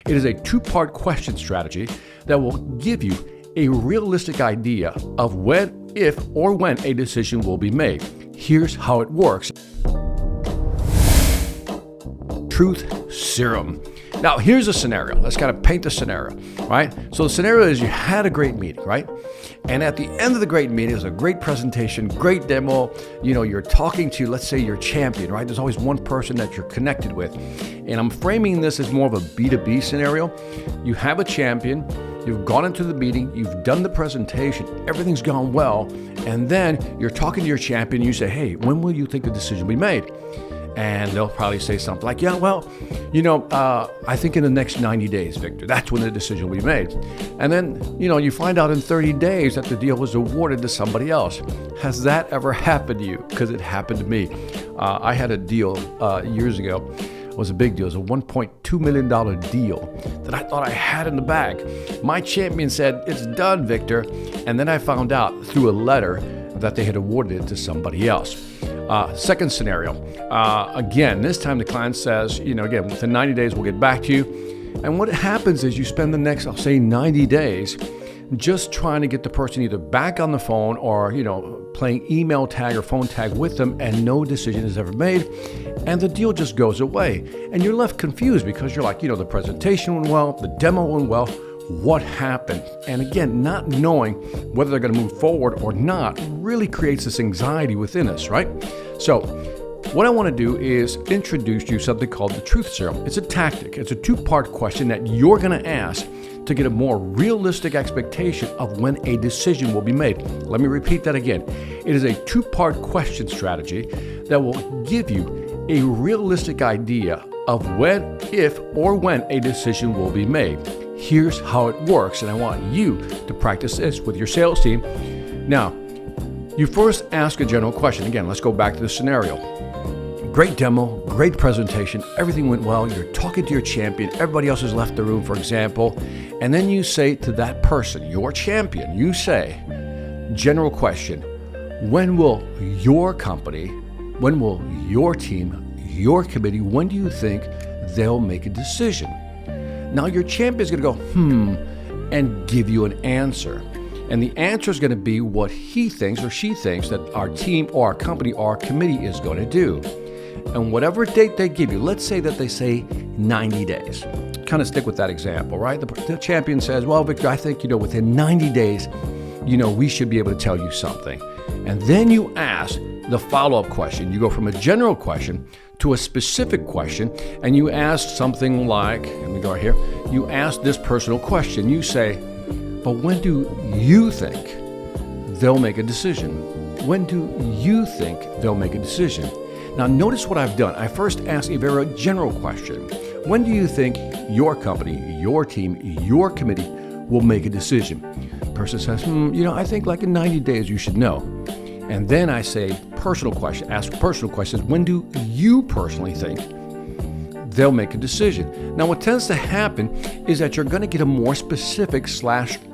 It is a two-part question strategy that will give you a realistic idea of when, if, or when a decision will be made. Here's how it works. Truth Serum. Now, here's a scenario. Let's kind of paint the scenario, right? So the scenario is you had a great meeting, right? And at the end of the great meeting, it was a great presentation, great demo. You know, you're talking to, let's say, your champion, right? There's always one person that you're connected with. And I'm framing this as more of a B2B scenario. You have a champion, you've gone into the meeting, you've done the presentation, everything's gone well, and then you're talking to your champion, you say, hey, when will you think the decision will be made? And they'll probably say something like, yeah, well, I think in the next 90 days, Victor, that's when the decision will be made. And then, you find out in 30 days that the deal was awarded to somebody else. Has that ever happened to you? Because it happened to me. I had a deal years ago. It was a big deal. It was a $1.2 million deal that I thought I had in the bag. My champion said, it's done, Victor. And then I found out through a letter that they had awarded it to somebody else. Second scenario, again, this time the client says, again, within 90 days, we'll get back to you. And what happens is you spend the next, I'll say 90 days, just trying to get the person either back on the phone or, playing email tag or phone tag with them, and no decision is ever made. And the deal just goes away. And you're left confused because you're like, the presentation went well, the demo went well. What happened? And again, not knowing whether they're going to move forward or not really creates this anxiety within us, right? So what I want to do is introduce you something called the Truth Serum. It's a tactic. It's a two-part question that you're going to ask to get a more realistic expectation of when a decision will be made. Let me repeat that again. It is a two-part question strategy that will give you a realistic idea of when, if, or when a decision will be made. Here's how it works, and I want you to practice this with your sales team. Now, you first ask a general question. Again, let's go back to the scenario. Great demo, great presentation, everything went well. You're talking to your champion, everybody else has left the room, for example, and then you say to that person, your champion, you say, general question, when will your company, when will your team, your committee, when do you think they'll make a decision? Now your champion is going to go, and give you an answer. And the answer is going to be what he thinks or she thinks that our team or our company or our committee is going to do. And whatever date they give you, let's say that they say 90 days. Kind of stick with that example, right? The champion says, well, Victor, I think, within 90 days, we should be able to tell you something. And then you ask the follow-up question. You go from a general question to a specific question, and you ask something like, let me go right here, you ask this personal question. You say, but when do you think they'll make a decision? When do you think they'll make a decision? Now notice what I've done. I first asked a very general question. When do you think your company, your team, your committee will make a decision? The person says, I think like in 90 days you should know. And then I say personal question, ask personal questions. When do you personally think they'll make a decision? Now, what tends to happen is that you're going to get a more specific /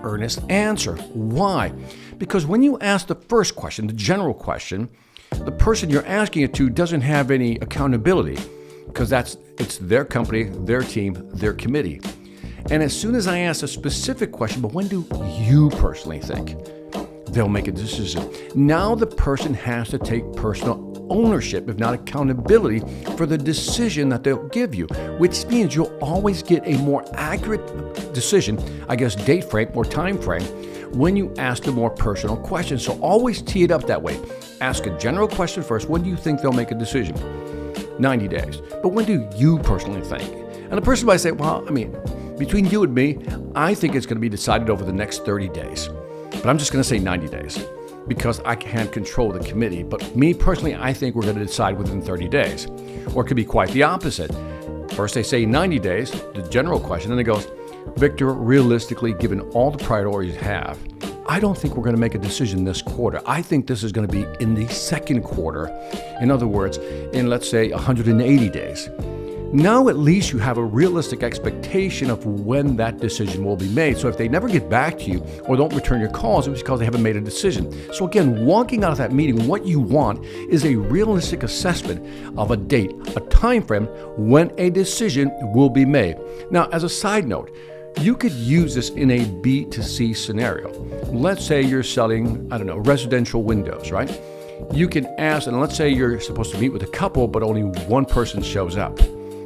earnest answer. Why? Because when you ask the first question, the general question, the person you're asking it to doesn't have any accountability because it's their company, their team, their committee. And as soon as I ask a specific question, but when do you personally think they'll make a decision? Now the person has to take personal ownership, if not accountability, for the decision that they'll give you, which means you'll always get a more accurate decision, date frame or time frame, when you ask the more personal question. So always tee it up that way. Ask a general question first. When do you think they'll make a decision? 90 days. But when do you personally think? And the person might say, well, between you and me, I think it's going to be decided over the next 30 days. But I'm just going to say 90 days because I can't control the committee. But me personally, I think we're going to decide within 30 days. Or it could be quite the opposite. First they say 90 days, the general question, then it goes, Victor, realistically, given all the priorities you have, I don't think we're going to make a decision this quarter. I think this is going to be in the second quarter. In other words, in let's say 180 days. Now at least you have a realistic expectation of when that decision will be made. So if they never get back to you or don't return your calls, it's because they haven't made a decision. So again, walking out of that meeting, what you want is a realistic assessment of a date, a time frame when a decision will be made. Now, as a side note, you could use this in a B2C scenario. Let's say you're selling, residential windows, right? You can ask, and let's say you're supposed to meet with a couple, but only one person shows up,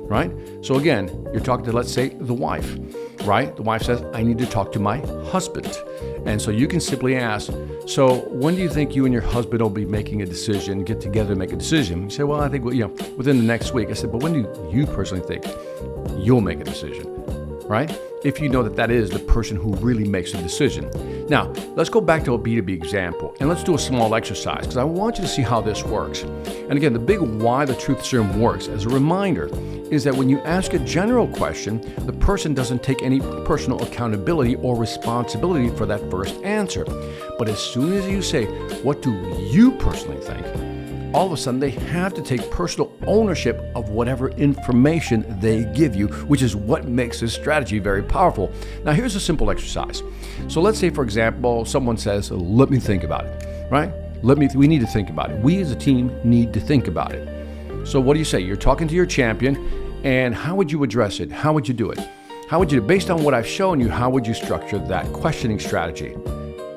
right? So again, you're talking to, let's say, the wife, right? The wife says, I need to talk to my husband. And so you can simply ask, so when do you think you and your husband will be making a decision, get together and make a decision? You say, well, I think, within the next week. I said, but when do you personally think you'll make a decision, right? If you know that is the person who really makes the decision. Now, let's go back to a B2B example, and let's do a small exercise, because I want you to see how this works. And again, the big why the truth serum works, as a reminder, is that when you ask a general question, the person doesn't take any personal accountability or responsibility for that first answer. But as soon as you say, what do you personally think? All of a sudden, they have to take personal ownership of whatever information they give you, which is what makes this strategy very powerful. Now, here's a simple exercise. So let's say, for example, someone says, let me think about it, right? We need to think about it. We as a team need to think about it. So what do you say? You're talking to your champion, and how would you address it? How would you do it? Based on what I've shown you, how would you structure that questioning strategy?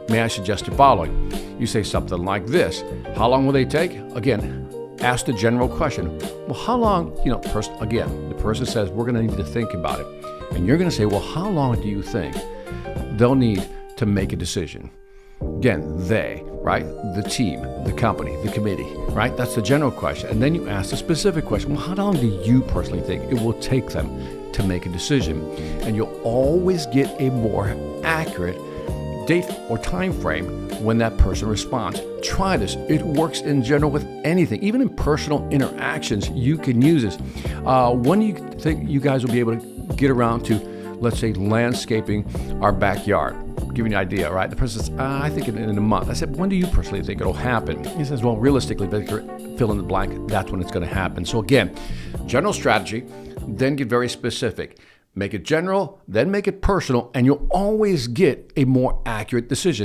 May I suggest the following? You say something like this. How long will they take? Again, ask the general question. Well, how long, the person says, we're going to need to think about it. And you're going to say, well, how long do you think they'll need to make a decision? Again, they, right? The team, the company, the committee, right? That's the general question. And then you ask the specific question. Well, how long do you personally think it will take them to make a decision? And you'll always get a more accurate date or time frame when that person responds. Try this. It works in general with anything, even in personal interactions. You can use this. When do you think you guys will be able to get around to, let's say, landscaping our backyard? Give you an idea, right? The person says, I think in a month. I said, when do you personally think it'll happen? He says, well, realistically, fill in the blank, that's when it's going to happen. So again, general strategy, then get very specific. Make it general, then make it personal, and you'll always get a more accurate decision.